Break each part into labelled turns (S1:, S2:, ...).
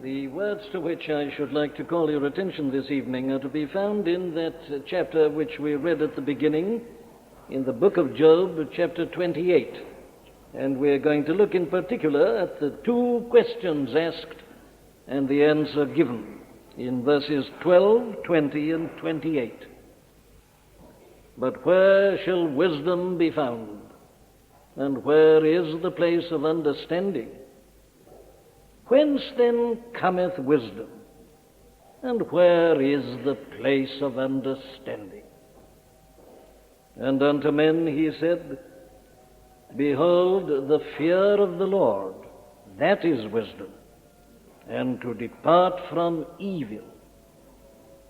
S1: The words to which I should like to call your attention this evening are to be found in that chapter which we read at the beginning, in the book of Job, chapter 28. And we're going to look in particular at the two questions asked and the answer given in verses 12, 20, and 28. But where shall wisdom be found? And where is the place of understanding? Whence then cometh wisdom? And where is the place of understanding? And unto men he said, Behold, the fear of the Lord, that is wisdom, and to depart from evil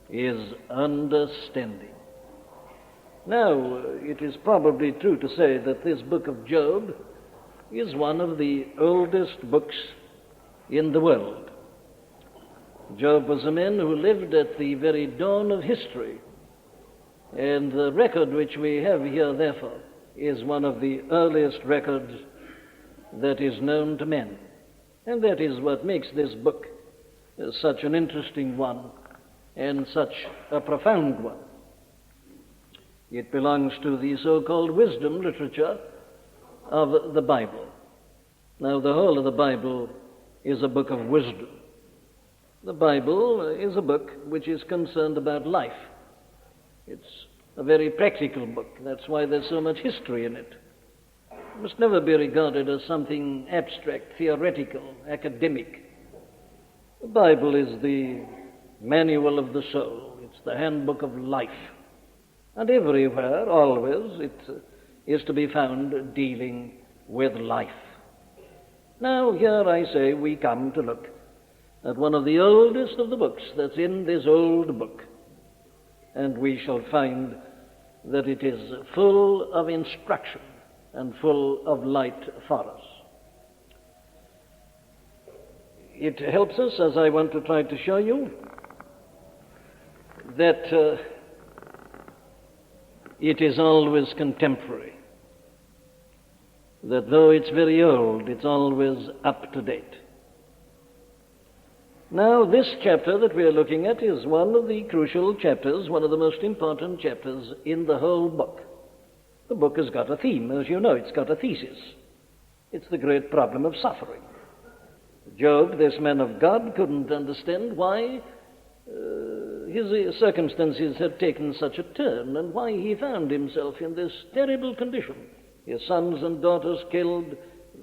S1: is understanding. Now, it is probably true to say that this book of Job is one of the oldest books in the world. Job was a man who lived at the very dawn of history, and the record which we have here, therefore, is one of the earliest records that is known to men. And that is what makes this book such an interesting one and such a profound one. It belongs to the so-called wisdom literature of the Bible. Now, the whole of the Bible is a book of wisdom. The Bible is a book which is concerned about life. It's a very practical book. That's why there's so much history in it. It must never be regarded as something abstract, theoretical, academic. The Bible is the manual of the soul. It's the handbook of life. And everywhere, always, it is to be found dealing with life. Now, here I say we come to look at one of the oldest of the books that's in this old book. And we shall find that it is full of instruction and full of light for us. It helps us, as I want to try to show you, that it is always contemporary. That though it's very old, it's always up to date. Now, this chapter that we are looking at is one of the crucial chapters, one of the most important chapters in the whole book. The book has got a theme, as you know, it's got a thesis. It's the great problem of suffering. Job, this man of God, couldn't understand why his circumstances had taken such a turn and why he found himself in this terrible condition. His sons and daughters killed,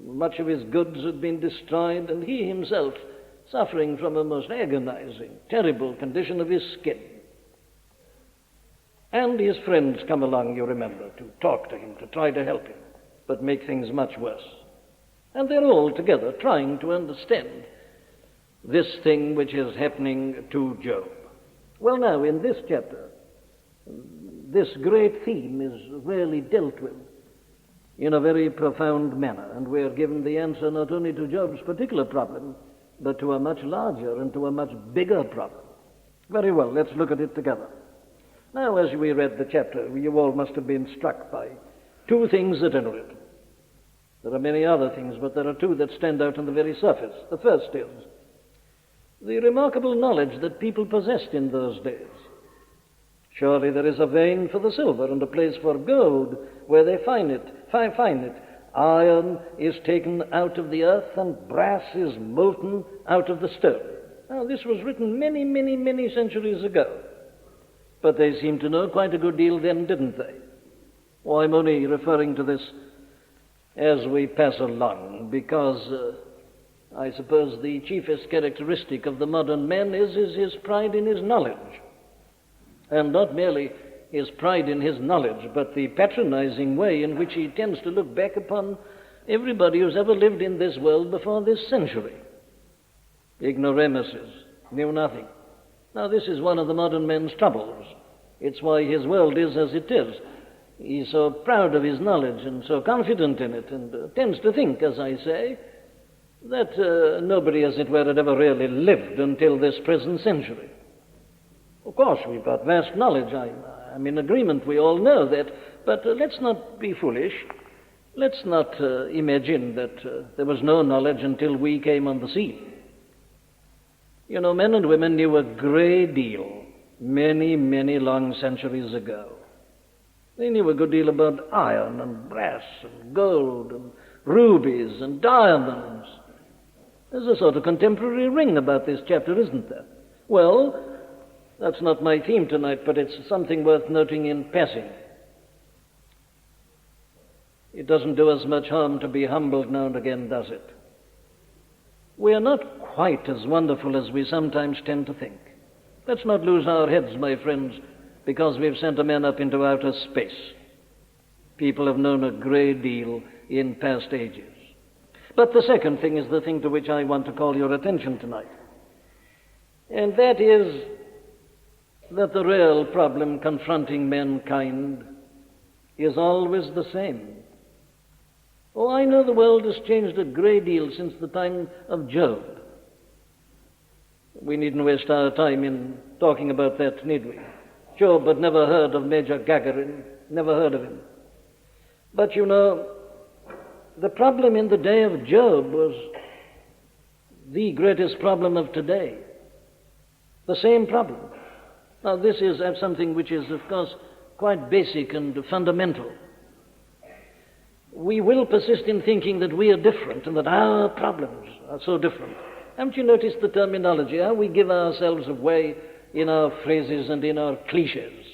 S1: much of his goods had been destroyed, and he himself suffering from a most agonizing, terrible condition of his skin. And his friends come along, you remember, to talk to him, to try to help him, but make things much worse. And they're all together trying to understand this thing which is happening to Job. Well, now, in this chapter, this great theme is really dealt with in a very profound manner, and we are given the answer not only to Job's particular problem, but to a much larger and to a much bigger problem. Very well, let's look at it together. Now, as we read the chapter, you all must have been struck by two things that enter it. There are many other things, but there are two that stand out on the very surface. The first is the remarkable knowledge that people possessed in those days. Surely there is a vein for the silver and a place for gold where they find it. Iron is taken out of the earth and brass is molten out of the stone. Now, this was written many, many, many centuries ago. But they seemed to know quite a good deal then, didn't they? Well, I'm only referring to this as we pass along, because I suppose the chiefest characteristic of the modern man is his pride in his knowledge. And not merely his pride in his knowledge, but the patronizing way in which he tends to look back upon everybody who's ever lived in this world before this century. Ignoramuses, knew nothing. Now, this is one of the modern man's troubles. It's why his world is as it is. He's so proud of his knowledge and so confident in it, and tends to think, as I say, that nobody, as it were, had ever really lived until this present century. Of course, we've got vast knowledge. I'm in agreement. We all know that. But let's not be foolish. Let's not imagine that there was no knowledge until we came on the scene. You know, men and women knew a great deal many, many long centuries ago. They knew a good deal about iron and brass and gold and rubies and diamonds. There's a sort of contemporary ring about this chapter, isn't there? Well, that's not my theme tonight, but it's something worth noting in passing. It doesn't do us much harm to be humbled now and again, does it? We are not quite as wonderful as we sometimes tend to think. Let's not lose our heads, my friends, because we've sent a man up into outer space. People have known a great deal in past ages. But the second thing is the thing to which I want to call your attention tonight. And that is that the real problem confronting mankind is always the same. Oh, I know the world has changed a great deal since the time of Job. We needn't waste our time in talking about that, need we? Job had never heard of Major Gagarin, never heard of him. But you know, the problem in the day of Job was the greatest problem of today. The same problem. Now, this is something which is, of course, quite basic and fundamental. We will persist in thinking that we are different and that our problems are so different. Haven't you noticed the terminology, how we give ourselves away in our phrases and in our cliches?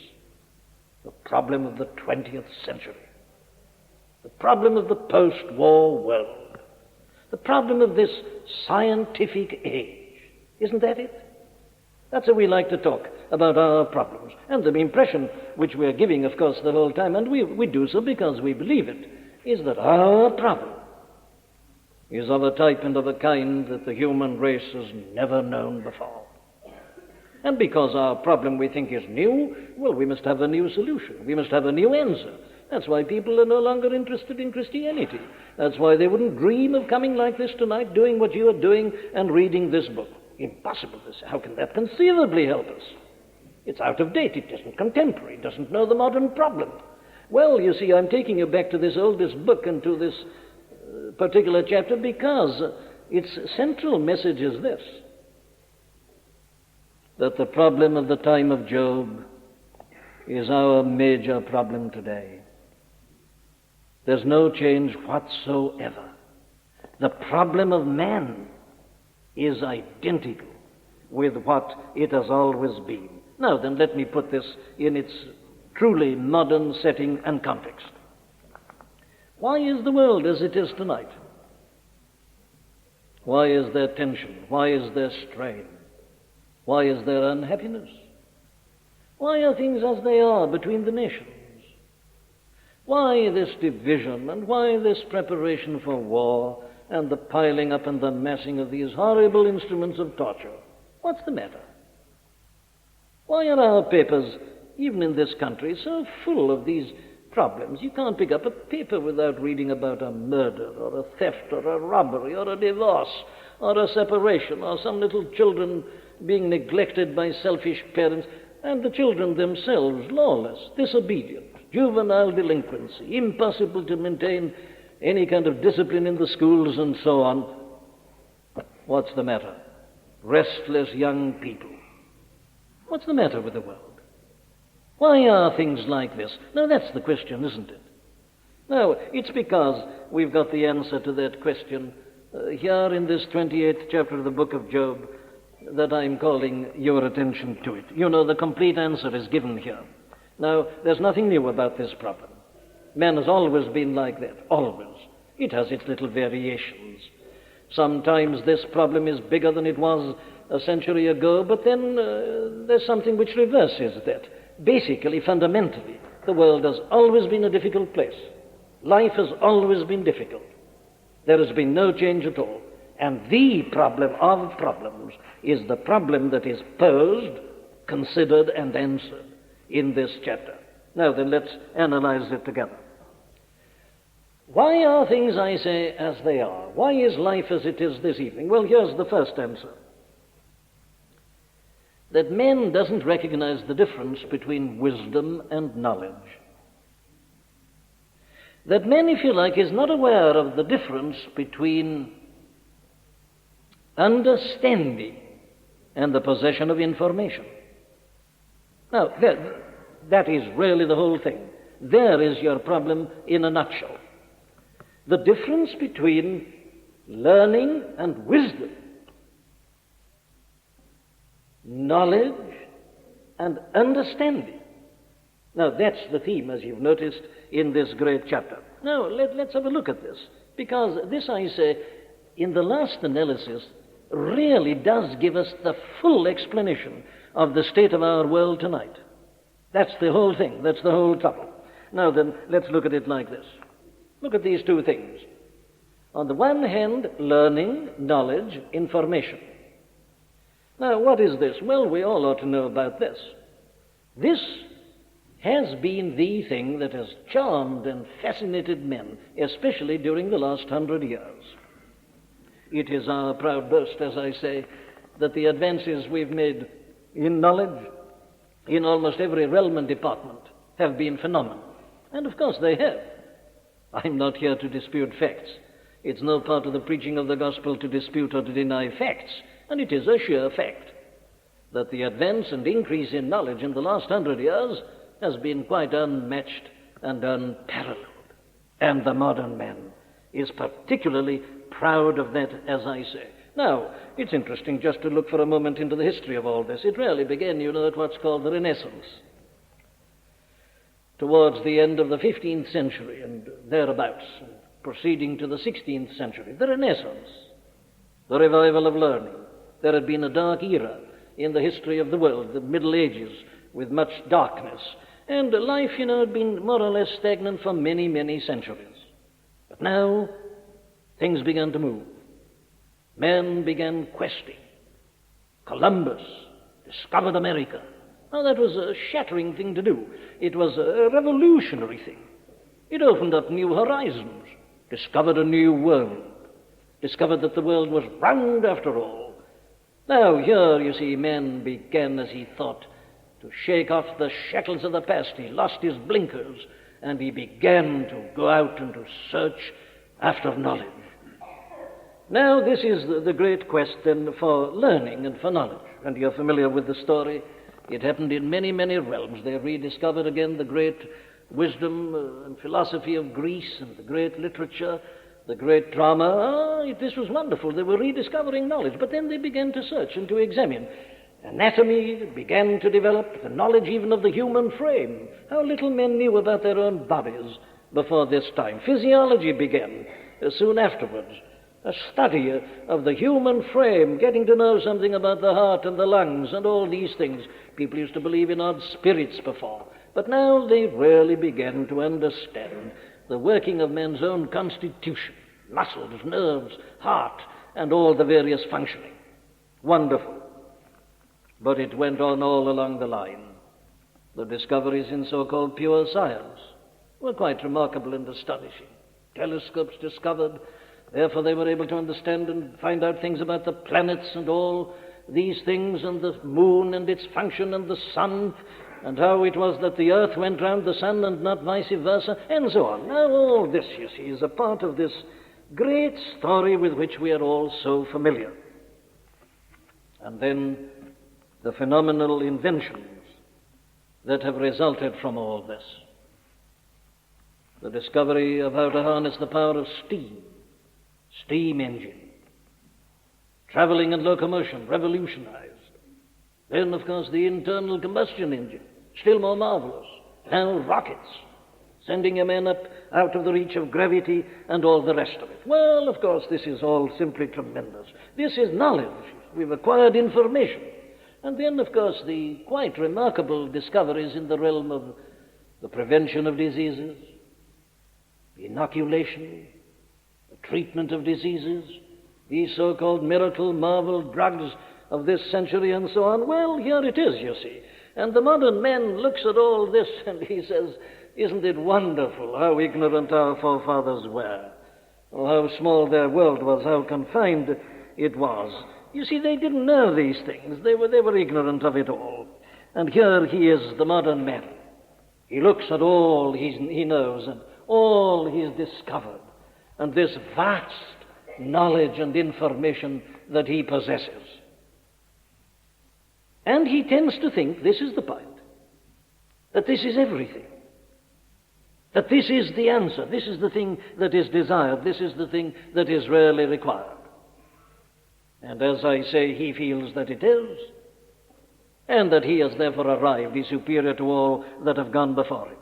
S1: The problem of the 20th century. The problem of the post-war world. The problem of this scientific age. Isn't that it? That's how we like to talk about our problems. And the impression which we are giving, of course, the whole time, and we do so because we believe it, is that our problem is of a type and of a kind that the human race has never known before. And because our problem we think is new, well, we must have a new solution. We must have a new answer. That's why people are no longer interested in Christianity. That's why they wouldn't dream of coming like this tonight, doing what you are doing and reading this book. Impossible. How can that conceivably help us? It's out of date. It isn't contemporary. It doesn't know the modern problem. Well, you see, I'm taking you back to this oldest book and to this particular chapter because its central message is this: that the problem of the time of Job is our major problem today. There's no change whatsoever. The problem of man is identical with what it has always been. Now then, let me put this in its truly modern setting and context. Why is the world as it is tonight? Why is there tension? Why is there strain? Why is there unhappiness? Why are things as they are between the nations? Why this division, and why this preparation for war, and the piling up and the massing of these horrible instruments of torture? What's the matter? Why are our papers, even in this country, so full of these problems? You can't pick up a paper without reading about a murder, or a theft, or a robbery, or a divorce, or a separation, or some little children being neglected by selfish parents, and the children themselves lawless, disobedient, juvenile delinquency, impossible to maintain any kind of discipline in the schools, and so on. What's the matter? Restless young people. What's the matter with the world? Why are things like this? Now, that's the question, isn't it? Now, it's because we've got the answer to that question here in this 28th chapter of the book of Job that I'm calling your attention to it. You know, the complete answer is given here. Now, there's nothing new about this problem. Man has always been like that, always. It has its little variations. Sometimes this problem is bigger than it was a century ago, but then there's something which reverses that. Basically, fundamentally, the world has always been a difficult place. Life has always been difficult. There has been no change at all. And the problem of problems is the problem that is posed, considered, and answered in this chapter. Now then, let's analyze it together. Why are things, I say, as they are? Why is life as it is this evening? Well, here's the first answer. That man doesn't recognize the difference between wisdom and knowledge. That man, if you like, is not aware of the difference between understanding and the possession of information. Now, that is really the whole thing. There is your problem in a nutshell. The difference between learning and wisdom, knowledge and understanding. Now, that's the theme, as you've noticed, in this great chapter. Now, let's have a look at this, because this, I say, in the last analysis, really does give us the full explanation of the state of our world tonight. That's the whole thing. That's the whole trouble. Now then, let's look at it like this. Look at these two things. On the one hand, learning, knowledge, information. Now, what is this? Well, we all ought to know about this. This has been the thing that has charmed and fascinated men, especially during the last 100 years. It is our proud boast, as I say, that the advances we've made in knowledge, in almost every realm and department, have been phenomenal. And of course they have. I'm not here to dispute facts. It's no part of the preaching of the gospel to dispute or to deny facts. And it is a sure fact that the advance and increase in knowledge in the last 100 years has been quite unmatched and unparalleled. And the modern man is particularly proud of that, as I say. Now, it's interesting just to look for a moment into the history of all this. It really began, at what's called the Renaissance, towards the end of the 15th century and thereabouts, proceeding to the 16th century. The Renaissance, the revival of learning. There had been a dark era in the history of the world, the Middle Ages, with much darkness. And life, had been more or less stagnant for many, many centuries. But now, things began to move. Men began questing. Columbus discovered America. Now, that was a shattering thing to do. It was a revolutionary thing. It opened up new horizons, discovered a new world, discovered that the world was round after all. Now, here, you see, man began, as he thought, to shake off the shackles of the past. He lost his blinkers, and he began to go out and to search after knowledge. Now, this is the great quest, then, for learning and for knowledge. And you're familiar with the story. It happened in many, many realms. They rediscovered again the great wisdom and philosophy of Greece and the great literature, the great drama. This was wonderful. They were rediscovering knowledge. But then they began to search and to examine. Anatomy began to develop, the knowledge even of the human frame. How little men knew about their own bodies before this time. Physiology began soon afterwards. A study of the human frame, getting to know something about the heart and the lungs and all these things. People used to believe in odd spirits before, but now they really began to understand the working of man's own constitution, muscles, nerves, heart, and all the various functioning. Wonderful. But it went on all along the line. The discoveries in so-called pure science were quite remarkable and astonishing. Telescopes discovered. Therefore, they were able to understand and find out things about the planets and all these things, and the moon and its function, and the sun, and how it was that the earth went round the sun and not vice versa, and so on. Now, all this, you see, is a part of this great story with which we are all so familiar. And then the phenomenal inventions that have resulted from all this. The discovery of how to harness the power of steam engine, traveling and locomotion revolutionized. Then, of course, the internal combustion engine, still more marvelous. Now rockets, sending a man up out of the reach of gravity and all the rest of it. Well, of course, this is all simply tremendous. This is knowledge. We've acquired information. And then, of course, the quite remarkable discoveries in the realm of the prevention of diseases, the inoculation, the treatment of diseases, these so-called miracle marvel drugs of this century and so on. Well, here it is, you see. And the modern man looks at all this and he says, isn't it wonderful how ignorant our forefathers were? Or how small their world was, how confined it was. You see, they didn't know these things. They were ignorant of it all. And here he is, the modern man. He looks at all he knows and all he's discovered, and this vast knowledge and information that he possesses. And he tends to think, this is the point, that this is everything. That this is the answer, this is the thing that is desired, this is the thing that is really required. And as I say, he feels that it is, and that he has therefore arrived, he's superior to all that have gone before him.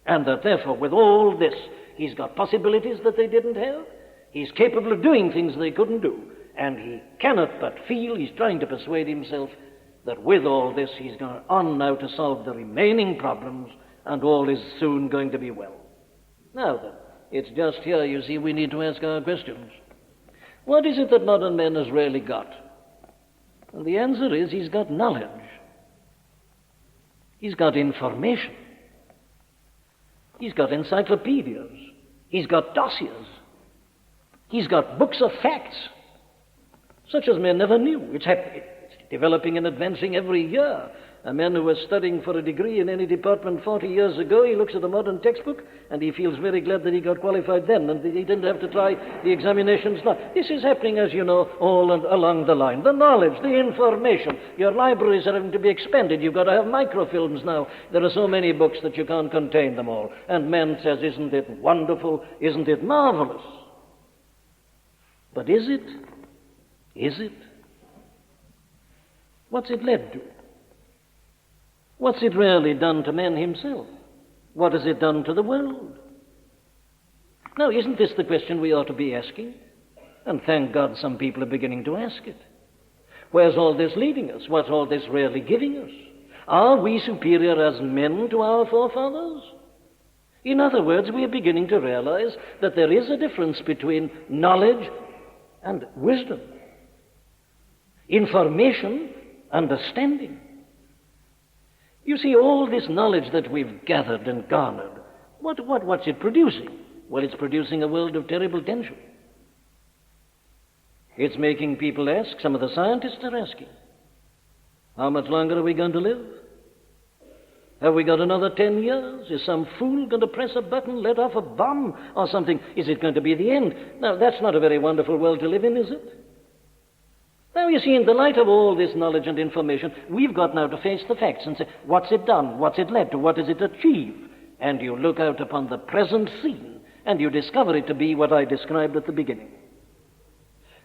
S1: And that therefore, with all this, he's got possibilities that they didn't have, he's capable of doing things they couldn't do, and he cannot but feel, he's trying to persuade himself, that with all this, he's gone on now to solve the remaining problems, and all is soon going to be well. Now then, it's just here, you see, we need to ask our questions. What is it that modern man has really got? And the answer is, he's got knowledge. He's got information. He's got encyclopedias. He's got dossiers. He's got books of facts, such as men never knew. It's developing and advancing every year. A man who was studying for a degree in any department 40 years ago, he looks at a modern textbook and he feels very glad that he got qualified then and that he didn't have to try the examinations now. This is happening, as you know, all along the line. The knowledge, the information, your libraries are having to be expanded. You've got to have microfilms now. There are so many books that you can't contain them all. And man says, isn't it wonderful? Isn't it marvelous? But is it? Is it? What's it led to? What's it really done to man himself? What has it done to the world? Now, isn't this the question we ought to be asking? And thank God some people are beginning to ask it. Where's all this leading us? What's all this really giving us? Are we superior as men to our forefathers? In other words, we are beginning to realize that there is a difference between knowledge and wisdom, information, understanding. You see, all this knowledge that we've gathered and garnered, what's it producing? Well, it's producing a world of terrible tension. It's making people ask, some of the scientists are asking, how much longer are we going to live? Have we got another 10 years? Is some fool going to press a button, let off a bomb or something? Is it going to be the end? Now, that's not a very wonderful world to live in, is it? Now, you see, in the light of all this knowledge and information, we've got now to face the facts and say, what's it done? What's it led to? What does it achieve? And you look out upon the present scene, and you discover it to be what I described at the beginning.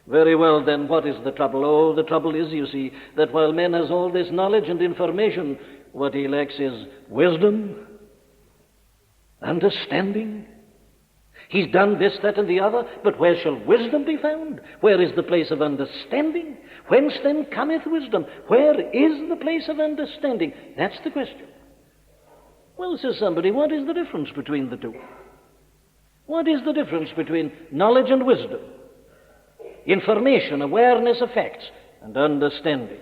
S1: Very well, then, what is the trouble? Oh, the trouble is, you see, that while man has all this knowledge and information, what he lacks is wisdom, understanding. He's done this, that, and the other, but where shall wisdom be found? Where is the place of understanding? Whence then cometh wisdom? Where is the place of understanding? That's the question. Well, says somebody, what is the difference between the two? What is the difference between knowledge and wisdom? Information, awareness of facts, and understanding.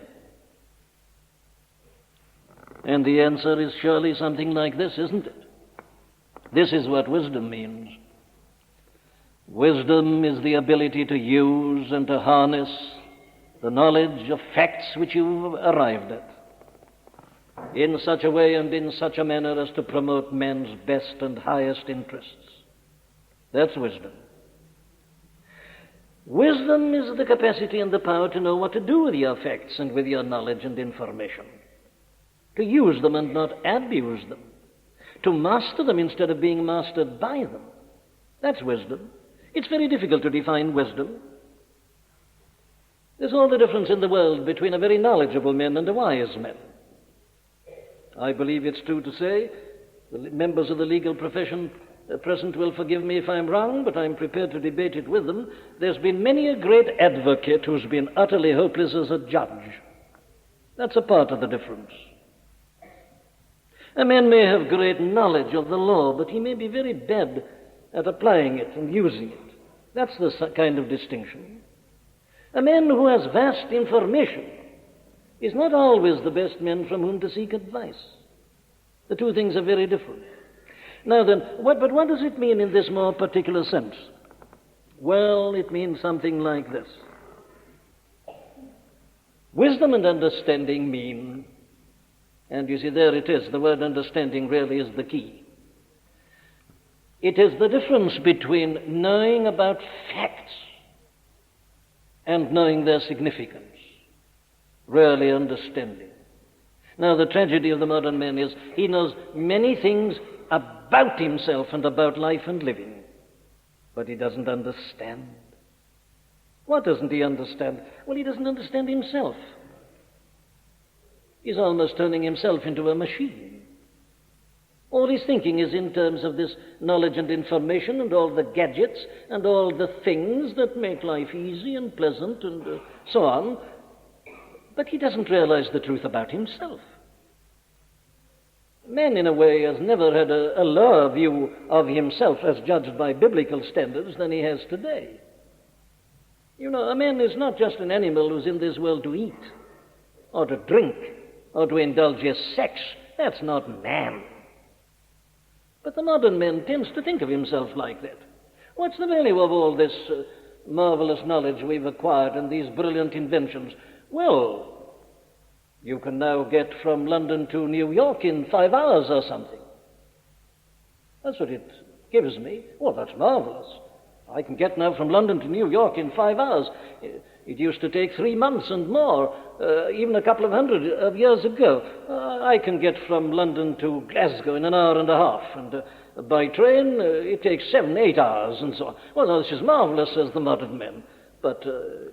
S1: And the answer is surely something like this, isn't it? This is what wisdom means. Wisdom is the ability to use and to harness the knowledge of facts which you've arrived at in such a way and in such a manner as to promote man's best and highest interests. That's wisdom. Wisdom is the capacity and the power to know what to do with your facts and with your knowledge and information, to use them and not abuse them, to master them instead of being mastered by them. That's wisdom. It's very difficult to define wisdom. There's all the difference in the world between a very knowledgeable man and a wise man. I believe it's true to say, the members of the legal profession present will forgive me if I'm wrong, but I'm prepared to debate it with them. There's been many a great advocate who's been utterly hopeless as a judge. That's a part of the difference. A man may have great knowledge of the law, but he may be very bad at applying it and using it. That's the kind of distinction. A man who has vast information is not always the best man from whom to seek advice. The two things are very different. Now then, what does it mean in this more particular sense? Well, it means something like this. Wisdom and understanding mean, and you see there it is, the word understanding really is the key. It is the difference between knowing about facts and knowing their significance, really understanding. Now, the tragedy of the modern man is he knows many things about himself and about life and living, but he doesn't understand. What doesn't he understand? Well, he doesn't understand himself. He's almost turning himself into a machine. All his thinking is in terms of this knowledge and information and all the gadgets and all the things that make life easy and pleasant and so on. But he doesn't realize the truth about himself. Man, in a way, has never had a lower view of himself as judged by biblical standards than he has today. You know, a man is not just an animal who's in this world to eat or to drink or to indulge his sex. That's not man. But the modern man tends to think of himself like that. What's the value of all this marvelous knowledge we've acquired and these brilliant inventions? Well, you can now get from London to New York in 5 hours or something. That's what it gives me. Well, that's marvelous. I can get now from London to New York in 5 hours. It used to take 3 months and more, even a couple of hundred of years ago. I can get from London to Glasgow in an hour and a half, and by train it takes 7, 8 hours and so on. Well, this is marvelous, says the modern man. But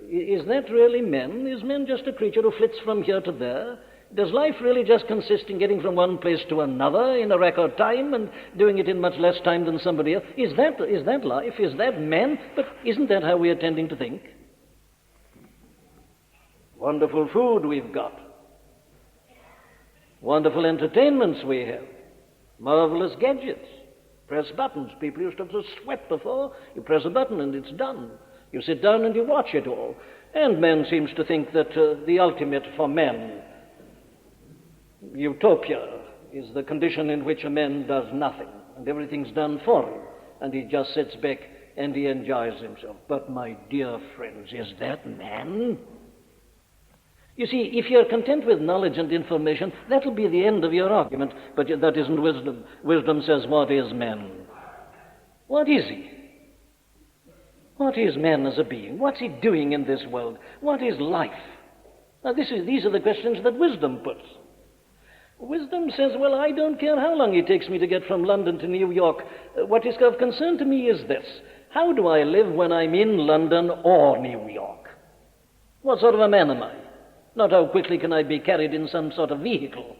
S1: is that really men? Is men just a creature who flits from here to there? Does life really just consist in getting from one place to another in a record time and doing it in much less time than somebody else? Is that life? Is that men? But isn't that how we are tending to think? Wonderful food we've got. Wonderful entertainments we have. Marvelous gadgets. Press buttons. People used to have to sweat before. You press a button and it's done. You sit down and you watch it all. And man seems to think that the ultimate for men, utopia, is the condition in which a man does nothing and everything's done for him and he just sits back and he enjoys himself. But my dear friends, is that man? You see, if you're content with knowledge and information, that'll be the end of your argument. But that isn't wisdom. Wisdom says, what is man? What is he? What is man as a being? What's he doing in this world? What is life? Now, these are the questions that wisdom puts. Wisdom says, well, I don't care how long it takes me to get from London to New York. What is of concern to me is this. How do I live when I'm in London or New York? What sort of a man am I? Not how quickly can I be carried in some sort of vehicle.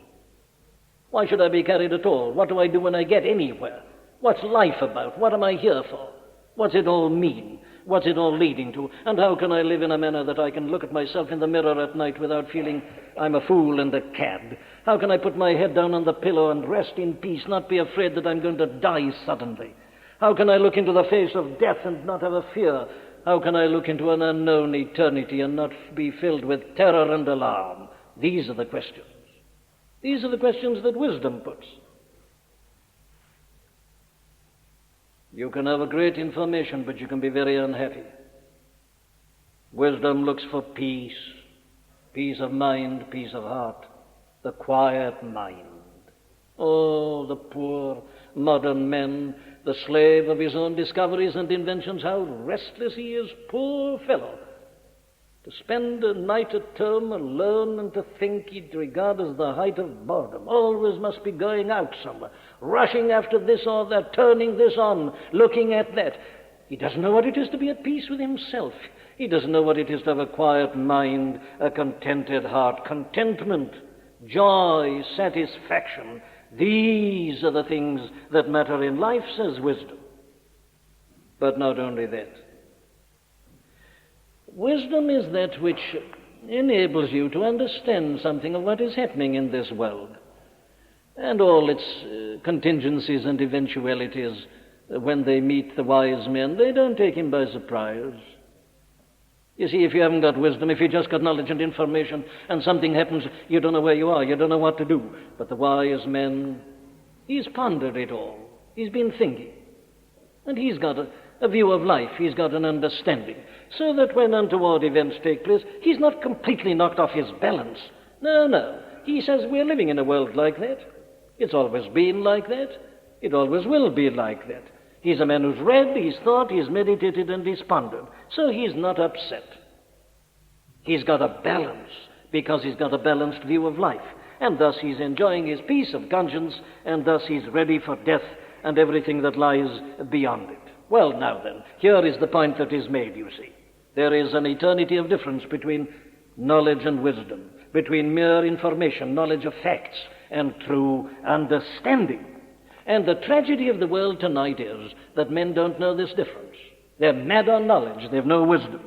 S1: Why should I be carried at all? What do I do when I get anywhere? What's life about? What am I here for? What's it all mean? What's it all leading to? And how can I live in a manner that I can look at myself in the mirror at night without feeling I'm a fool and a cad? How can I put my head down on the pillow and rest in peace, not be afraid that I'm going to die suddenly? How can I look into the face of death and not have a fear? How can I look into an unknown eternity and not be filled with terror and alarm? These are the questions. These are the questions that wisdom puts. You can have a great information, but you can be very unhappy. Wisdom looks for peace, peace of mind, peace of heart, the quiet mind. Oh, the poor modern man, the slave of his own discoveries and inventions, how restless he is, poor fellow. To spend a night at home and learn and to think he'd regard as the height of boredom. Always must be going out somewhere, rushing after this or that, turning this on, looking at that. He doesn't know what it is to be at peace with himself. He doesn't know what it is to have a quiet mind, a contented heart, contentment, joy, satisfaction. These are the things that matter in life, says wisdom. But not only that. Wisdom is that which enables you to understand something of what is happening in this world and all its contingencies and eventualities. When they meet the wise men, they don't take him by surprise. You see, if you haven't got wisdom, if you just got knowledge and information and something happens, you don't know where you are, you don't know what to do. But the wise man, he's pondered it all. He's been thinking. And he's got a view of life. He's got an understanding. So that when untoward events take place, he's not completely knocked off his balance. No. He says we're living in a world like that. It's always been like that. It always will be like that. He's a man who's read, he's thought, he's meditated, and he's pondered. So he's not upset. He's got a balance because he's got a balanced view of life. and thus he's enjoying his peace of conscience, and thus he's ready for death and everything that lies beyond it. Well, now then, here is the point that is made, you see. There is an eternity of difference between knowledge and wisdom, between mere information, knowledge of facts, and true understanding. And the tragedy of the world tonight is that men don't know this difference. They're mad on knowledge, they've no wisdom.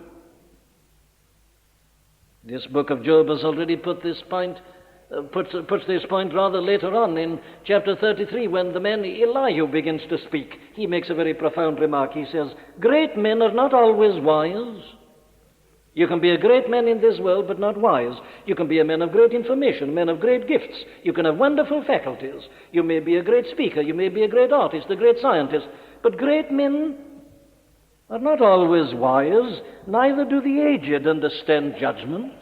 S1: This book of Job has already put this point, puts this point rather later on in chapter 33, when the man Elihu begins to speak. He makes a very profound remark. He says, great men are not always wise. You can be a great man in this world, but not wise. You can be a man of great information, a man of great gifts. You can have wonderful faculties. You may be a great speaker. You may be a great artist, a great scientist. But great men are not always wise. Neither do the aged understand judgment.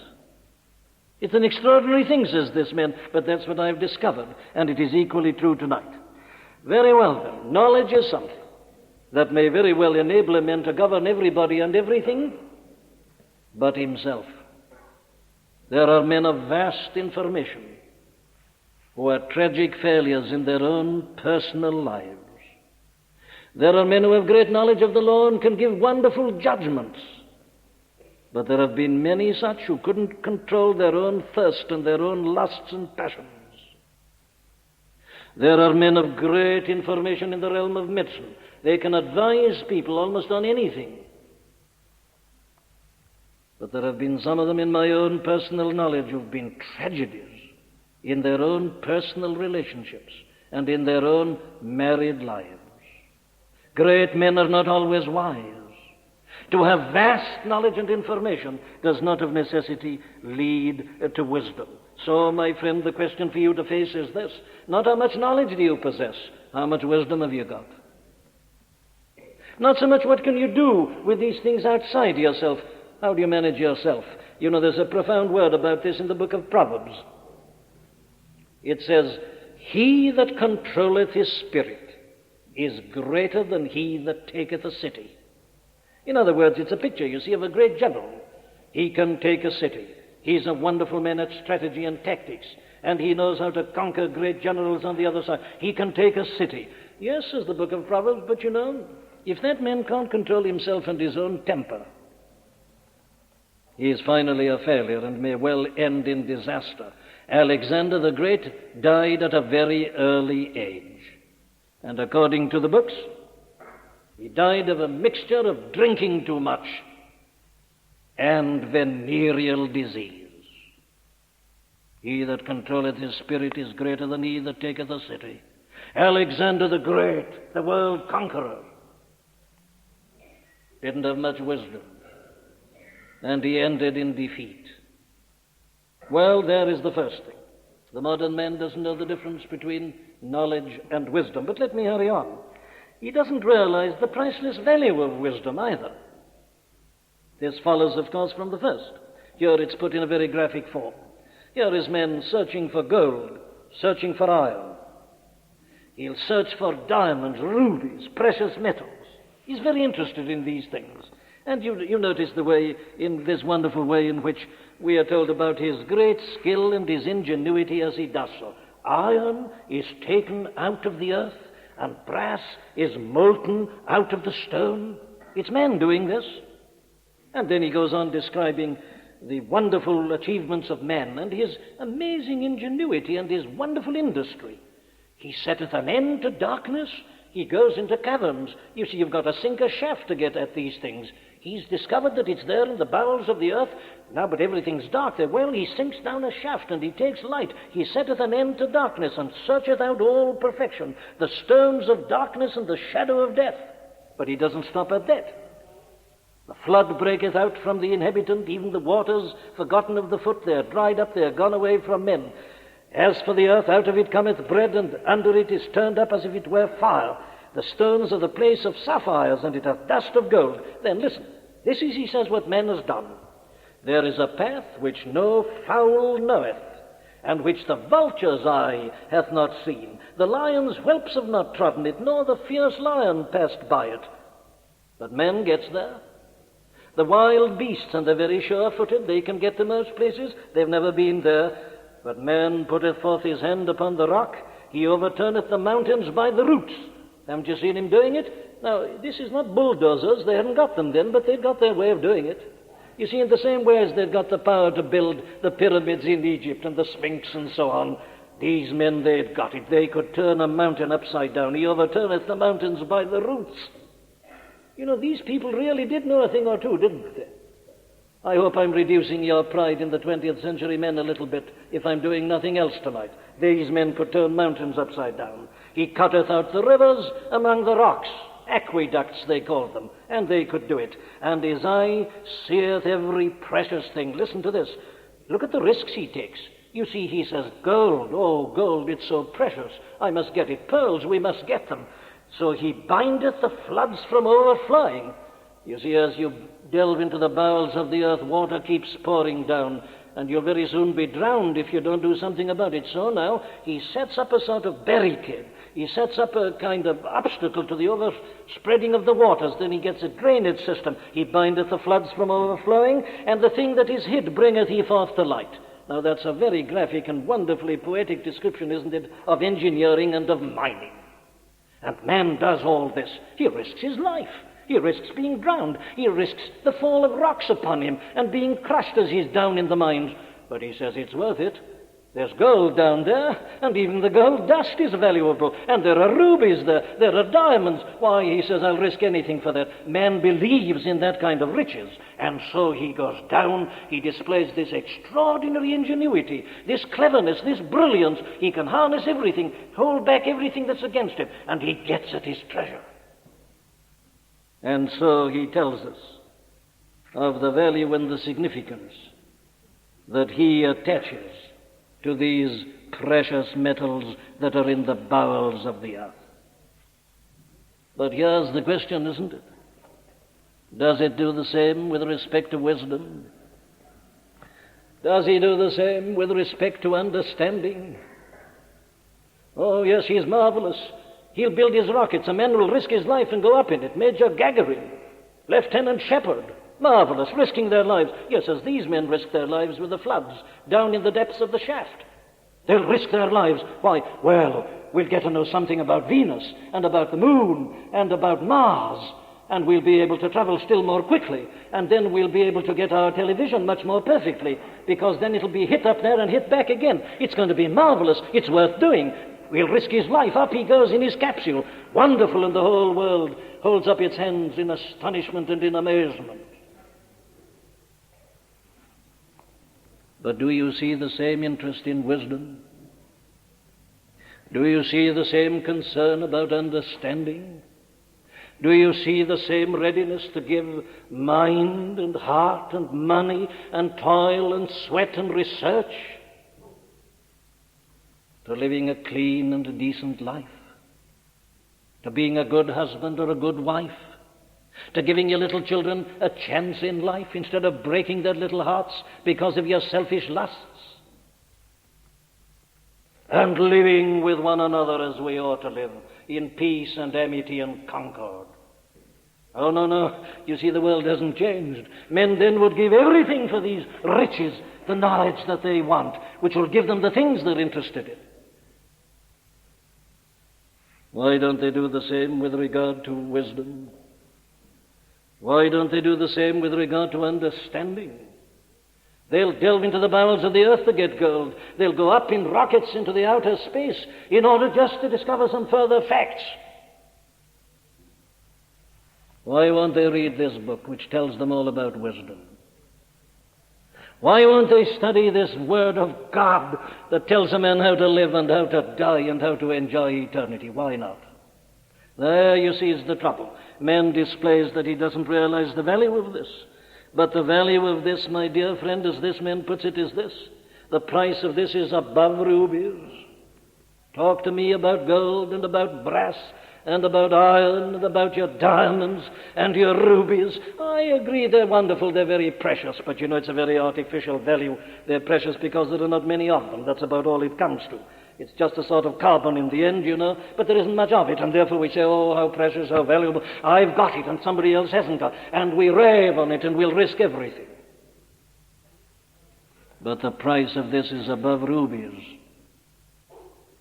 S1: It's an extraordinary thing, says this man, but that's what I've discovered, and it is equally true tonight. Very well, then. Knowledge is something that may very well enable a man to govern everybody and everything but himself. There are men of vast information who are tragic failures in their own personal lives. There are men who have great knowledge of the law and can give wonderful judgments. But there have been many such who couldn't control their own thirst and their own lusts and passions. There are men of great information in the realm of medicine. They can advise people almost on anything. But there have been some of them in my own personal knowledge who've been tragedies in their own personal relationships and in their own married lives. Great men are not always wise. To have vast knowledge and information does not of necessity lead to wisdom. So, my friend, the question for you to face is this: not how much knowledge do you possess, how much wisdom have you got? Not so much what can you do with these things outside yourself, how do you manage yourself? You know, there's a profound word about this in the book of Proverbs. It says, he that controlleth his spirit is greater than he that taketh a city. In other words, it's a picture, you see, of a great general. He can take a city. He's a wonderful man at strategy and tactics, and he knows how to conquer great generals on the other side. He can take a city. Yes, says the book of Proverbs, but you know, if that man can't control himself and his own temper, he is finally a failure and may well end in disaster. Alexander the Great died at a very early age, and according to the books, he died of a mixture of drinking too much and venereal disease. He that controlleth his spirit is greater than he that taketh a city. Alexander the Great, the world conqueror, didn't have much wisdom, and he ended in defeat. Well, there is the first thing. The modern man doesn't know the difference between knowledge and wisdom. But let me hurry on. He doesn't realize the priceless value of wisdom either. This follows, of course, from the first. Here it's put in a very graphic form. Here is man searching for gold, searching for iron. He'll search for diamonds, rubies, precious metals. He's very interested in these things. And you notice the way, in this wonderful way in which we are told about his great skill and his ingenuity as he does so. Iron is taken out of the earth, and brass is molten out of the stone. It's man doing this. And then he goes on describing the wonderful achievements of man and his amazing ingenuity and his wonderful industry. He setteth an end to darkness. He goes into caverns. You see, you've got to sink a shaft to get at these things. He's discovered that it's there in the bowels of the earth. Now, but everything's dark there. Well, he sinks down a shaft and he takes light. He setteth an end to darkness and searcheth out all perfection, the stones of darkness and the shadow of death. But he doesn't stop at that. The flood breaketh out from the inhabitant, even the waters forgotten of the foot. They are dried up, they are gone away from men. As for the earth, out of it cometh bread, and under it is turned up as if it were fire. The stones are the place of sapphires, and it hath dust of gold. Then listen, this is, he says, what man has done. There is a path which no fowl knoweth, and which the vulture's eye hath not seen. The lion's whelps have not trodden it, nor the fierce lion passed by it. But man gets there. The wild beasts, and they're very sure-footed, they can get to most places. They've never been there. But man putteth forth his hand upon the rock, he overturneth the mountains by the roots. Haven't you seen him doing it? Now, this is not bulldozers. They hadn't got them then, but they'd got their way of doing it. You see, in the same way as they'd got the power to build the pyramids in Egypt and the Sphinx and so on, these men, they'd got it. They could turn a mountain upside down. He overturneth the mountains by the roots. You know, these people really did know a thing or two, didn't they? I hope I'm reducing your pride in the 20th century men a little bit if I'm doing nothing else tonight. These men could turn mountains upside down. He cutteth out the rivers among the rocks. Aqueducts, they called them, and they could do it. And his eye seeth every precious thing. Listen to this. Look at the risks he takes. You see, he says, gold, oh, gold, it's so precious. I must get it. Pearls, we must get them. So he bindeth the floods from overflowing. You see, as you delve into the bowels of the earth, water keeps pouring down, and you'll very soon be drowned if you don't do something about it. So now he sets up a sort of barricade. He sets up a kind of obstacle to the overspreading of the waters. Then he gets a drainage system. He bindeth the floods from overflowing, and the thing that is hid bringeth he forth to light. Now that's a very graphic and wonderfully poetic description, isn't it, of engineering and of mining. And man does all this. He risks his life. He risks being drowned. He risks the fall of rocks upon him and being crushed as he's down in the mines. But he says it's worth it. There's gold down there, and even the gold dust is valuable. And there are rubies there. There are diamonds. Why, he says, I'll risk anything for that. Man believes in that kind of riches. And so he goes down. He displays this extraordinary ingenuity, this cleverness, this brilliance. He can harness everything, hold back everything that's against him, and he gets at his treasure. And so he tells us of the value and the significance that he attaches to these precious metals that are in the bowels of the earth. But here's the question, isn't it? Does it do the same with respect to wisdom? Does he do the same with respect to understanding? Oh, yes, he's marvelous. He'll build his rockets. A man will risk his life and go up in it. Major Gagarin, Lieutenant Shepard, marvelous, risking their lives. Yes, as these men risk their lives with the floods down in the depths of the shaft. They'll risk their lives. Why? Well, we'll get to know something about Venus and about the moon and about Mars, and we'll be able to travel still more quickly, and then we'll be able to get our television much more perfectly, because then it'll be hit up there and hit back again. It's going to be marvelous. It's worth doing. We'll risk his life. Up he goes in his capsule. Wonderful, and the whole world holds up its hands in astonishment and in amazement. But do you see the same interest in wisdom? Do you see the same concern about understanding? Do you see the same readiness to give mind and heart and money and toil and sweat and research to living a clean and decent life, to being a good husband or a good wife, to giving your little children a chance in life instead of breaking their little hearts because of your selfish lusts, and living with one another as we ought to live, in peace and amity and concord? Oh, no. You see, the world hasn't changed. Men then would give everything for these riches, the knowledge that they want, which will give them the things they're interested in. Why don't they do the same with regard to wisdom? Why don't they do the same with regard to understanding? They'll delve into the bowels of the earth to get gold. They'll go up in rockets into the outer space in order just to discover some further facts. Why won't they read this book which tells them all about wisdom? Why won't they study this Word of God that tells a man how to live and how to die and how to enjoy eternity? Why not? There, you see, is the trouble. Man displays that he doesn't realize the value of this. But the value of this, my dear friend, as this man puts it, is this. The price of this is above rubies. Talk to me about gold and about brass and about iron and about your diamonds and your rubies. I agree, they're wonderful, they're very precious, but you know, it's a very artificial value. They're precious because there are not many of them. That's about all it comes to. It's just a sort of carbon in the end, you know, but there isn't much of it, and therefore we say, oh, how precious, how valuable. I've got it, and somebody else hasn't got it. And we rave on it, and we'll risk everything. But the price of this is above rubies.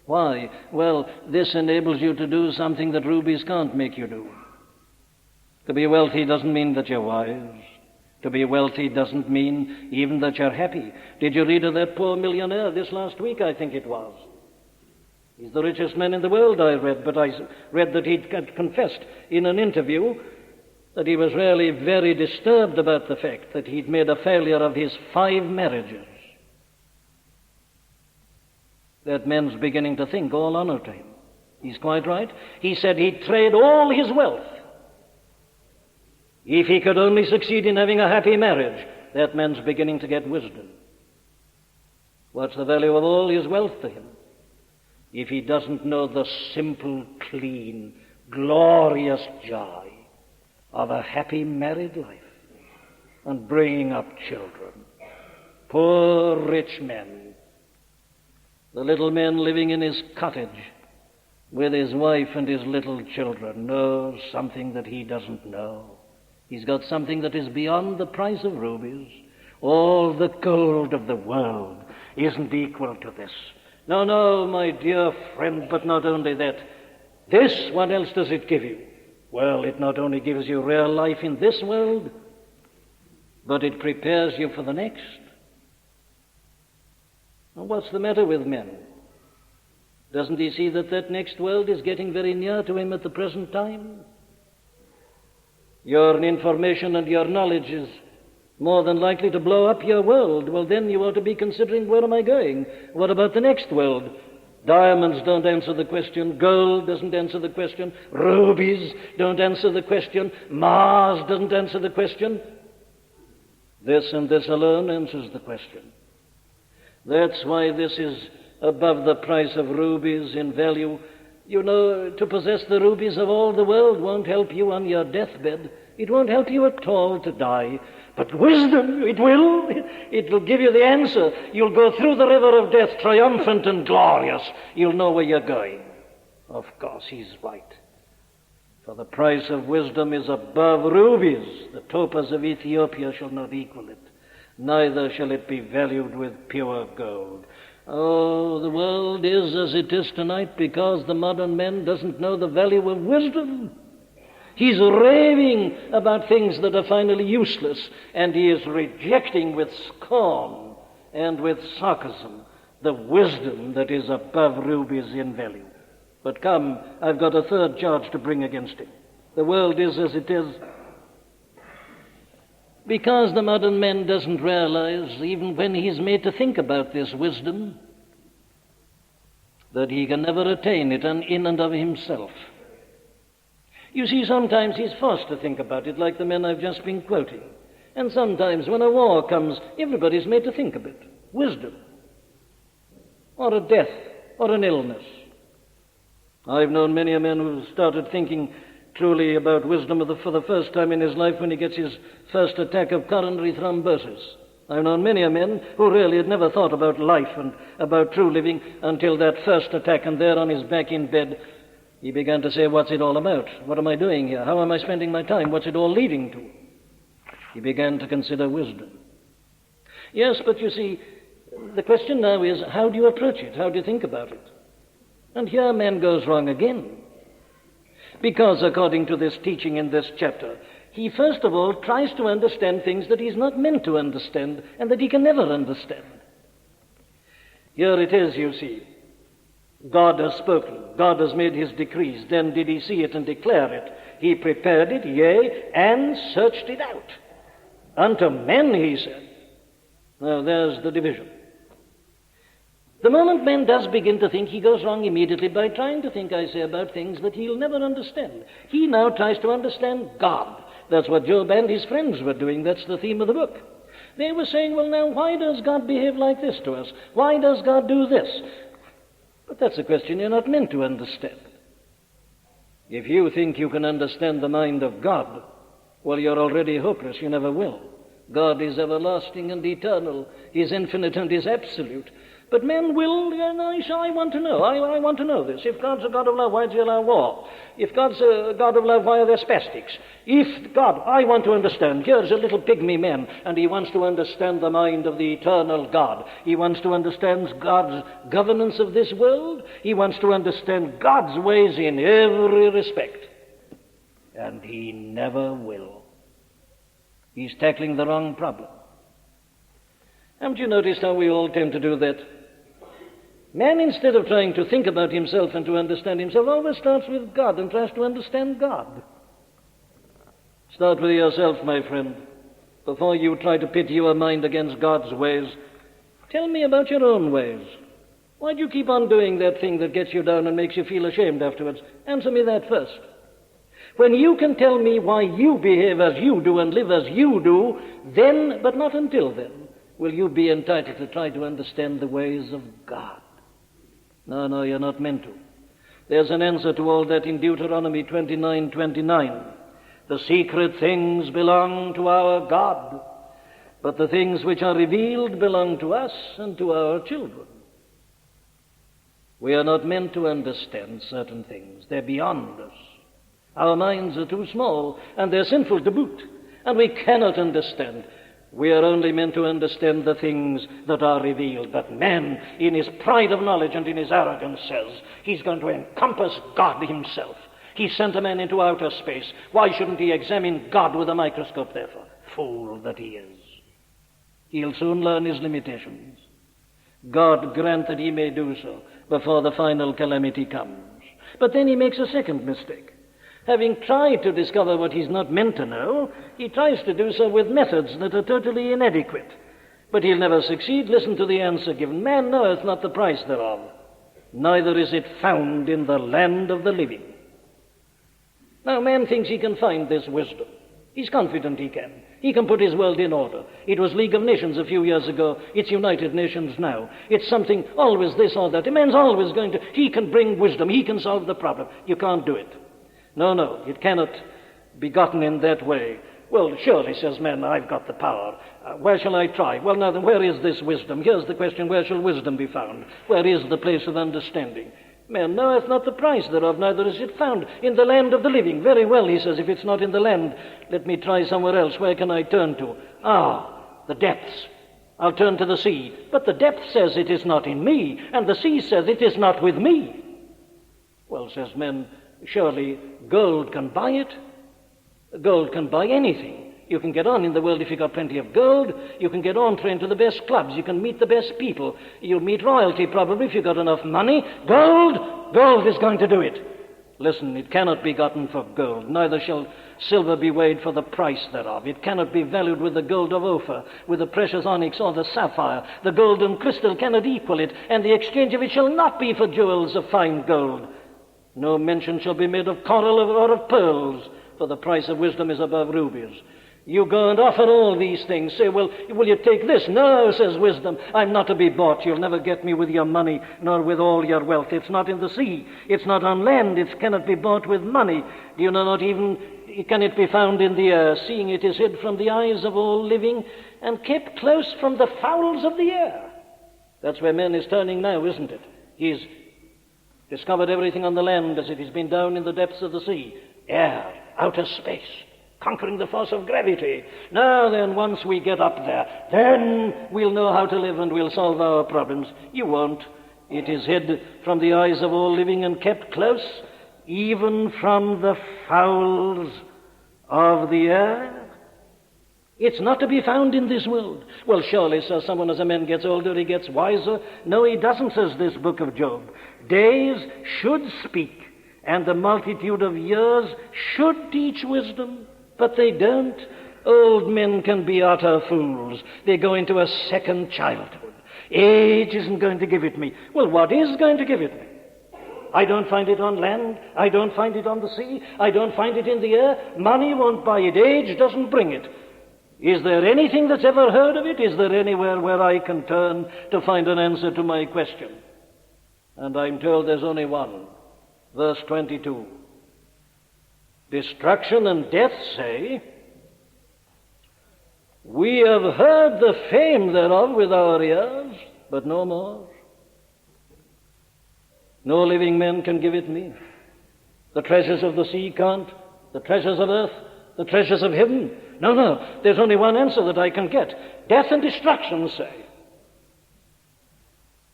S1: Why? Well, this enables you to do something that rubies can't make you do. To be wealthy doesn't mean that you're wise. To be wealthy doesn't mean even that you're happy. Did you read of that poor millionaire this last week, I think it was? He's the richest man in the world, I read, but I read that he'd confessed in an interview that he was really very disturbed about the fact that he'd made a failure of his 5 marriages. That man's beginning to think all honor to him. He's quite right. He said he'd trade all his wealth if he could only succeed in having a happy marriage. That man's beginning to get wisdom. What's the value of all his wealth to him if he doesn't know the simple, clean, glorious joy of a happy married life and bringing up children? Poor rich men. The little man living in his cottage with his wife and his little children knows something that he doesn't know. He's got something that is beyond the price of rubies. All the gold of the world isn't equal to this. No, no, my dear friend, but not only that. This, what else does it give you? Well, it not only gives you real life in this world, but it prepares you for the next. And what's the matter with men? Doesn't he see that that next world is getting very near to him at the present time? Your information and your knowledge is more than likely to blow up your world. Well, then you ought to be considering, where am I going? What about the next world? Diamonds don't answer the question. Gold doesn't answer the question. Rubies don't answer the question. Mars doesn't answer the question. This and this alone answers the question. That's why this is above the price of rubies in value. You know, to possess the rubies of all the world won't help you on your deathbed. It won't help you at all to die. But wisdom, it will. It will give you the answer. You'll go through the river of death triumphant and glorious. You'll know where you're going. Of course, he's right. For the price of wisdom is above rubies. The topaz of Ethiopia shall not equal it. Neither shall it be valued with pure gold. Oh, the world is as it is tonight because the modern man doesn't know the value of wisdom. He's raving about things that are finally useless, and he is rejecting with scorn and with sarcasm the wisdom that is above rubies in value. But come, I've got a third charge to bring against him. The world is as it is because the modern man doesn't realize, even when he's made to think about this wisdom, that he can never attain it in and of himself. You see, sometimes he's forced to think about it, like the men I've just been quoting. And sometimes when a war comes, everybody's made to think of it. Wisdom. Or a death, or an illness. I've known many a man who started thinking truly about wisdom for the first time in his life when he gets his first attack of coronary thrombosis. I've known many a man who really had never thought about life and about true living until that first attack, and there on his back in bed, he began to say, what's it all about? What am I doing here? How am I spending my time? What's it all leading to? He began to consider wisdom. Yes, but you see, the question now is, how do you approach it? How do you think about it? And here man goes wrong again. Because according to this teaching in this chapter, he first of all tries to understand things that he's not meant to understand and that he can never understand. Here it is, you see. God has spoken. God has made his decrees. Then did he see it and declare it? He prepared it, yea, and searched it out. Unto men, he said. Now there's the division. The moment man does begin to think, he goes wrong immediately by trying to think, I say, about things that he'll never understand. He now tries to understand God. That's what Job and his friends were doing. That's the theme of the book. They were saying, well, now, why does God behave like this to us? Why does God do this? But that's a question you're not meant to understand. If you think you can understand the mind of God, well, you're already hopeless. You never will. God is everlasting and eternal. He's infinite and He's absolute. But men will, I want to know. I want to know this. If God's a God of love, why does he allow war? If God's a God of love, why are there spastics? If God, I want to understand. Here's a little pygmy man, and he wants to understand the mind of the eternal God. He wants to understand God's governance of this world. He wants to understand God's ways in every respect. And he never will. He's tackling the wrong problem. Haven't you noticed how we all tend to do that? Man, instead of trying to think about himself and to understand himself, always starts with God and tries to understand God. Start with yourself, my friend. Before you try to pit your mind against God's ways, tell me about your own ways. Why do you keep on doing that thing that gets you down and makes you feel ashamed afterwards? Answer me that first. When you can tell me why you behave as you do and live as you do, then, but not until then, will you be entitled to try to understand the ways of God. No, you're not meant to. There's an answer to all that in Deuteronomy 29:29. The secret things belong to our God, but the things which are revealed belong to us and to our children. We are not meant to understand certain things. They're beyond us. Our minds are too small, and they're sinful to boot, and we cannot understand. We are only meant to understand the things that are revealed. But man, in his pride of knowledge and in his arrogance, says he's going to encompass God himself. He sent a man into outer space. Why shouldn't he examine God with a microscope, therefore? Fool that he is. He'll soon learn his limitations. God grant that he may do so before the final calamity comes. But then he makes a second mistake. Having tried to discover what he's not meant to know, he tries to do so with methods that are totally inadequate. But he'll never succeed. Listen to the answer given. Man knoweth not the price thereof, neither is it found in the land of the living. Now, man thinks he can find this wisdom. He's confident he can. He can put his world in order. It was League of Nations a few years ago. It's United Nations now. It's something, always this or that. A man's always going to, he can bring wisdom. He can solve the problem. You can't do it. No, it cannot be gotten in that way. Well, surely, says man, I've got the power. Where shall I try? Well, now then, where is this wisdom? Here's the question, where shall wisdom be found? Where is the place of understanding? Man knoweth not the price thereof, neither is it found in the land of the living. Very well, he says, if it's not in the land, let me try somewhere else. Where can I turn to? The depths. I'll turn to the sea. But the depth says it is not in me, and the sea says it is not with me. Well, says men, surely gold can buy it. Gold can buy anything. You can get on in the world if you've got plenty of gold. You can get on trained to the best clubs. You can meet the best people. You'll meet royalty probably if you've got enough money. Gold is going to do it. Listen, it cannot be gotten for gold. Neither shall silver be weighed for the price thereof. It cannot be valued with the gold of Ophir, with the precious onyx or the sapphire. The gold and crystal cannot equal it, and the exchange of it shall not be for jewels of fine gold. No mention shall be made of coral or of pearls, for the price of wisdom is above rubies. You go and offer all these things. Say, well, will you take this? No, says wisdom, I'm not to be bought. You'll never get me with your money, nor with all your wealth. It's not in the sea. It's not on land. It cannot be bought with money. Do you know, not even can it be found in the air, seeing it is hid from the eyes of all living and kept close from the fowls of the air. That's where man is turning now, isn't it? He's discovered everything on the land as if he's been down in the depths of the sea. Air, outer space, conquering the force of gravity. Now then, once we get up there, then we'll know how to live and we'll solve our problems. You won't. It is hid from the eyes of all living and kept close, even from the fowls of the air. It's not to be found in this world. Well, surely, says someone, as a man gets older, he gets wiser. No, he doesn't, says this book of Job. Days should speak, and the multitude of years should teach wisdom, but they don't. Old men can be utter fools. They go into a second childhood. Age isn't going to give it me. Well, what is going to give it me? I don't find it on land. I don't find it on the sea. I don't find it in the air. Money won't buy it. Age doesn't bring it. Is there anything that's ever heard of it? Is there anywhere where I can turn to find an answer to my question? And I'm told there's only one. Verse 22. Destruction and death say, we have heard the fame thereof with our ears, but no more. No living man can give it me. The treasures of the sea can't. The treasures of earth, the treasures of heaven. No, there's only one answer that I can get. Death and destruction say,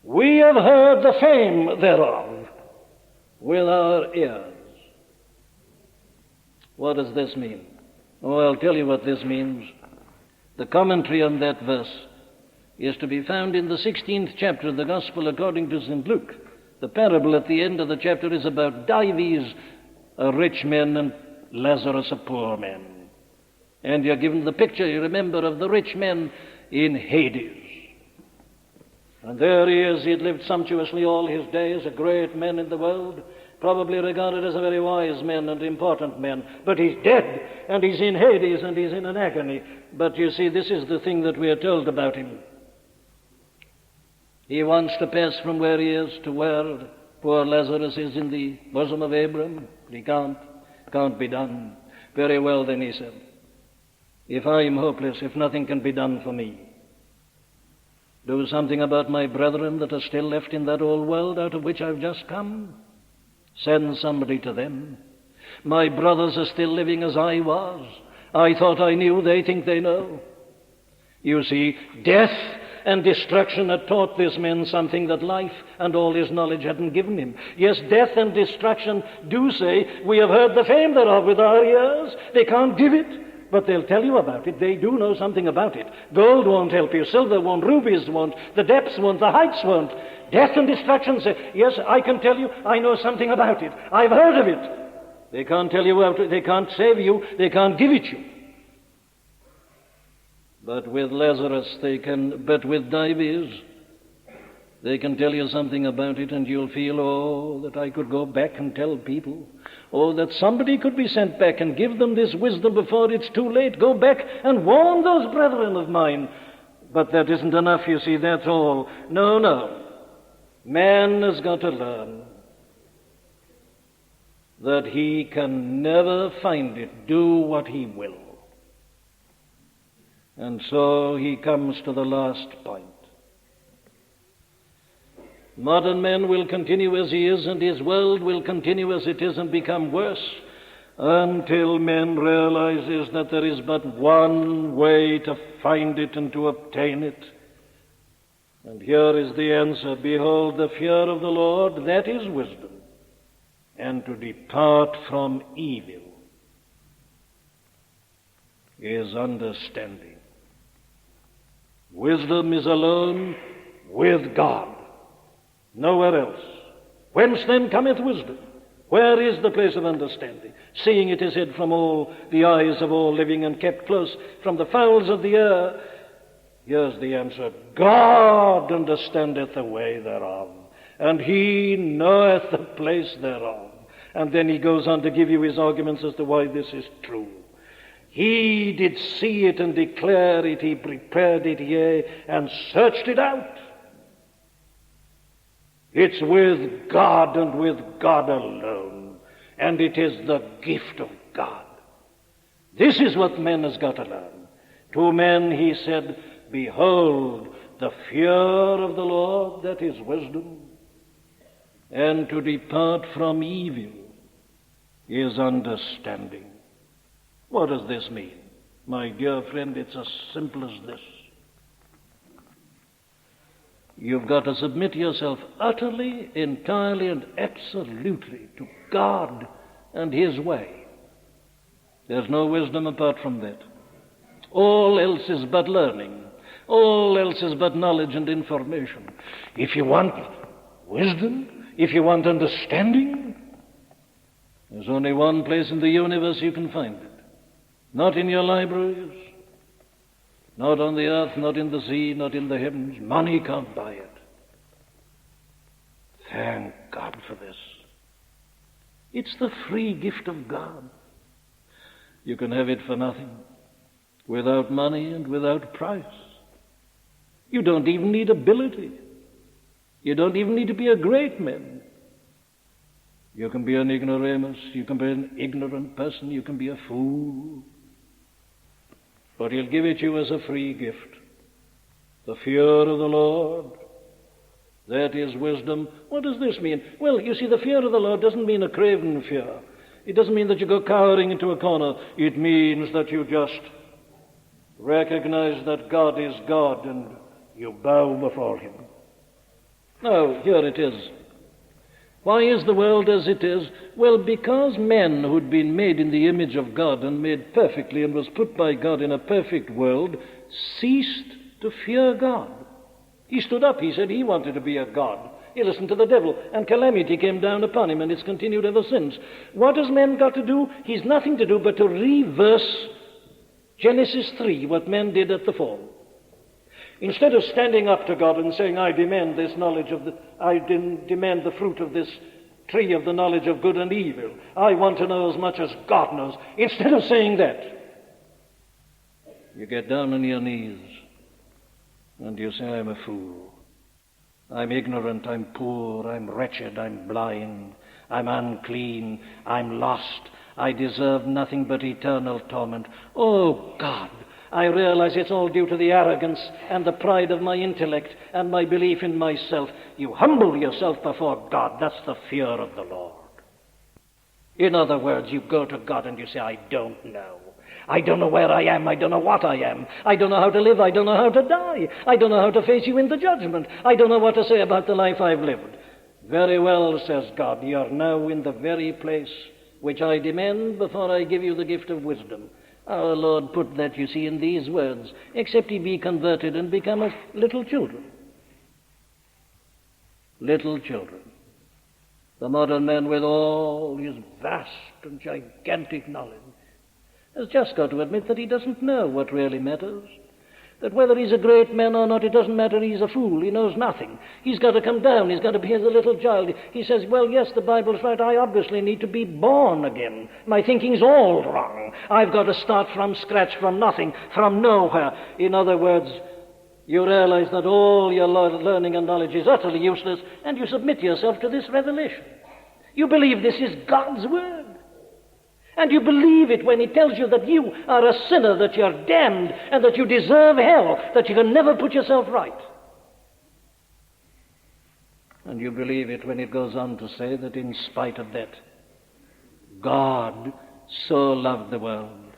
S1: we have heard the fame thereof with our ears. What does this mean? Oh, I'll tell you what this means. The commentary on that verse is to be found in the 16th chapter of the Gospel according to St. Luke. The parable at the end of the chapter is about Dives, a rich man, and Lazarus, a poor man. And you're given the picture, you remember, of the rich man in Hades. And there he is. He had lived sumptuously all his days, a great man in the world, probably regarded as a very wise man and important man. But he's dead, and he's in Hades, and he's in an agony. But you see, this is the thing that we are told about him. He wants to pass from where he is to where poor Lazarus is in the bosom of Abraham. He can't be done. Very well, then, he said, if I am hopeless, if nothing can be done for me, do something about my brethren that are still left in that old world out of which I've just come. Send somebody to them. My brothers are still living as I was. I thought I knew, they think they know. You see, death and destruction had taught this man something that life and all his knowledge hadn't given him. Yes, death and destruction do say, we have heard the fame thereof with our ears. They can't give it, but they'll tell you about it. They do know something about it. Gold won't help you, silver won't, rubies won't, the depths won't, the heights won't. Death and destruction say, yes, I can tell you, I know something about it. I've heard of it. They can't tell you about it, they can't save you, they can't give it you. But with Lazarus but with Dives, they can tell you something about it, and you'll feel, oh, that I could go back and tell people. Oh, that somebody could be sent back and give them this wisdom before it's too late. Go back and warn those brethren of mine. But that isn't enough, you see, that's all. No. Man has got to learn that he can never find it, do what he will. And so he comes to the last point. Modern man will continue as he is, and his world will continue as it is and become worse until man realizes that there is but one way to find it and to obtain it. And here is the answer. Behold, the fear of the Lord, that is wisdom, and to depart from evil is understanding. Wisdom is alone with God, nowhere else. Whence then cometh wisdom? Where is the place of understanding? Seeing it is hid from all the eyes of all living and kept close from the fowls of the air. Here's the answer. God understandeth the way thereof, and he knoweth the place thereof. And then he goes on to give you his arguments as to why this is true. He did see it and declare it, he prepared it, yea, and searched it out. It's with God and with God alone, and it is the gift of God. This is what man has got to learn. To men he said, behold, the fear of the Lord, that is wisdom, and to depart from evil is understanding. What does this mean? My dear friend, it's as simple as this. You've got to submit yourself utterly, entirely, and absolutely to God and his way. There's no wisdom apart from that. All else is but learning. All else is but knowledge and information. If you want wisdom, if you want understanding, there's only one place in the universe you can find it. Not in your libraries, not on the earth, not in the sea, not in the heavens. Money can't buy it. Thank God for this. It's the free gift of God. You can have it for nothing, without money and without price. You don't even need ability. You don't even need to be a great man. You can be an ignoramus, you can be an ignorant person, you can be a fool. But he'll give it you as a free gift. The fear of the Lord, That is wisdom. What does this mean? Well, you see, the fear of the Lord doesn't mean a craven fear. It doesn't mean that you go cowering into a corner. It means that you just recognize that God is God and you bow before him. Now, here it is. Why is the world as it is? Well, because men who'd been made in the image of God and made perfectly and was put by God in a perfect world ceased to fear God. He stood up, he said he wanted to be a god. He listened to the devil, and calamity came down upon him, and it's continued ever since. What has man got to do? He's nothing to do but to reverse Genesis 3, what man did at the fall. Instead of standing up to God and saying, I demand this knowledge I demand the fruit of this tree of the knowledge of good and evil. I want to know as much as God knows. Instead of saying that, you get down on your knees and you say, I'm a fool. I'm ignorant, I'm poor, I'm wretched, I'm blind, I'm unclean, I'm lost. I deserve nothing but eternal torment. Oh, God, I realize it's all due to the arrogance and the pride of my intellect and my belief in myself. You humble yourself before God. That's the fear of the Lord. In other words, you go to God and you say, I don't know. I don't know where I am. I don't know what I am. I don't know how to live. I don't know how to die. I don't know how to face you in the judgment. I don't know what to say about the life I've lived. Very well, says God, you're now in the very place which I demand before I give you the gift of wisdom. Our Lord put that, you see, in these words, except ye be converted and become as little children. Little children. The modern man, with all his vast and gigantic knowledge, has just got to admit that he doesn't know what really matters. That whether he's a great man or not, it doesn't matter. He's a fool. He knows nothing. He's got to come down. He's got to be as a little child. He says, well, yes, the Bible's right. I obviously need to be born again. My thinking's all wrong. I've got to start from scratch, from nothing, from nowhere. In other words, you realize that all your learning and knowledge is utterly useless, and you submit yourself to this revelation. You believe this is God's word. And you believe it when he tells you that you are a sinner, that you're damned, and that you deserve hell, that you can never put yourself right. And you believe it when it goes on to say that in spite of that, God so loved the world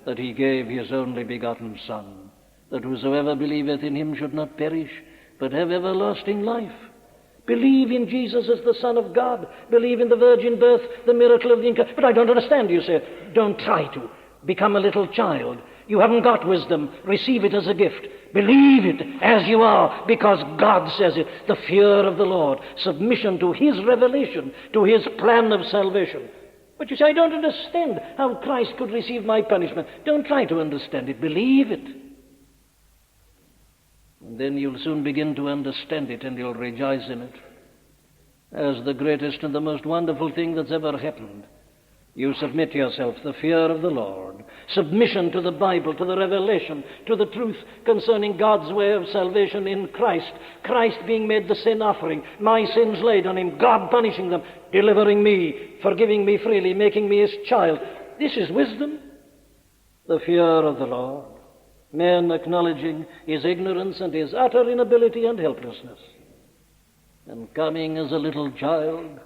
S1: that he gave his only begotten Son, that whosoever believeth in him should not perish, but have everlasting life. Believe in Jesus as the Son of God. Believe in the virgin birth, the miracle of the incarnation. But I don't understand, you say. Don't try to. Become a little child. You haven't got wisdom. Receive it as a gift. Believe it as you are, because God says it. The fear of the Lord. Submission to his revelation, to his plan of salvation. But you say, I don't understand how Christ could receive my punishment. Don't try to understand it. Believe it. And then you'll soon begin to understand it, and you'll rejoice in it as the greatest and the most wonderful thing that's ever happened. You submit yourself, the fear of the Lord, submission to the Bible, to the revelation, to the truth concerning God's way of salvation in Christ, Christ being made the sin offering, my sins laid on him, God punishing them, delivering me, forgiving me freely, making me his child. This is wisdom, the fear of the Lord. Man acknowledging his ignorance and his utter inability and helplessness, and coming as a little child.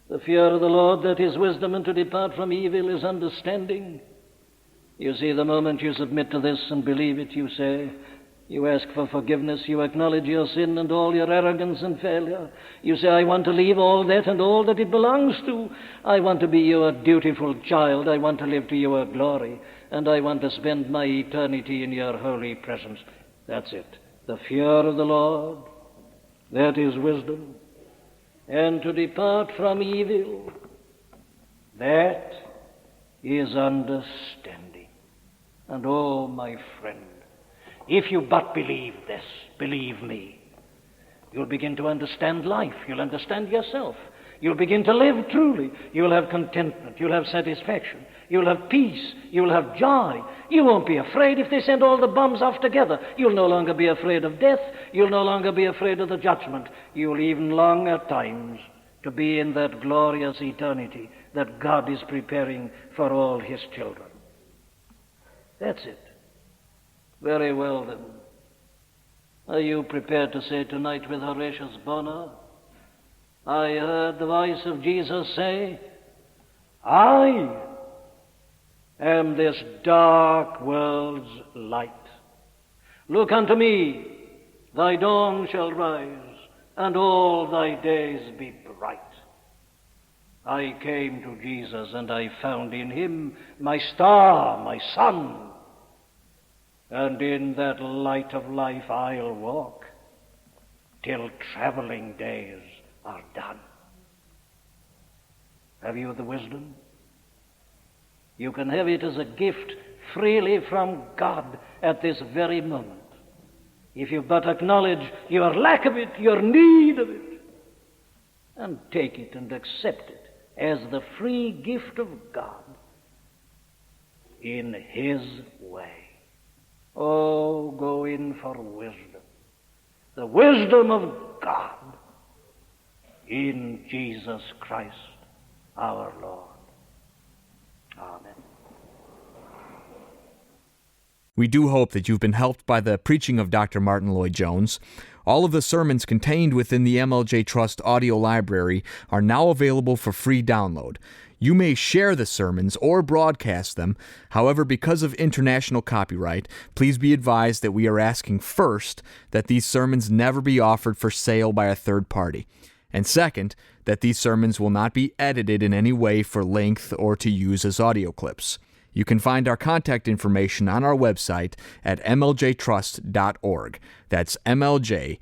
S1: The fear of the Lord, that is wisdom, and to depart from evil is understanding. You see, the moment you submit to this and believe it, you say, you ask for forgiveness, you acknowledge your sin and all your arrogance and failure. You say, I want to leave all that and all that it belongs to. I want to be your dutiful child. I want to live to your glory. And I want to spend my eternity in your holy presence. That's it. The fear of the Lord, that is wisdom. And to depart from evil, that is understanding. And oh, my friend, if you but believe this, believe me, you'll begin to understand life. You'll understand yourself. You'll begin to live truly. You'll have contentment. You'll have satisfaction. You'll have peace. You'll have joy. You won't be afraid if they send all the bombs off together. You'll no longer be afraid of death. You'll no longer be afraid of the judgment. You'll even long at times to be in that glorious eternity that God is preparing for all his children. That's it. Very well then. Are you prepared to say tonight with Horatius Bonar, I heard the voice of Jesus say, I am this dark world's light. Look unto me, thy dawn shall rise, and all thy days be bright. I came to Jesus, and I found in him my star, my sun, and in that light of life I'll walk till traveling days are done. Have you the wisdom? You can have it as a gift freely from God at this very moment, if you but acknowledge your lack of it, your need of it, and take it and accept it as the free gift of God in his way. Oh, go in for wisdom, the wisdom of God in Jesus Christ our Lord. Amen.
S2: We do hope that you've been helped by the preaching of Dr. Martyn Lloyd-Jones. All of the sermons contained within the MLJ Trust audio library are now available for free download. You may share the sermons or broadcast them. However, because of international copyright, please be advised that we are asking first that these sermons never be offered for sale by a third party. And second, that these sermons will not be edited in any way for length or to use as audio clips. You can find our contact information on our website at mljtrust.org. That's mljtrust.org.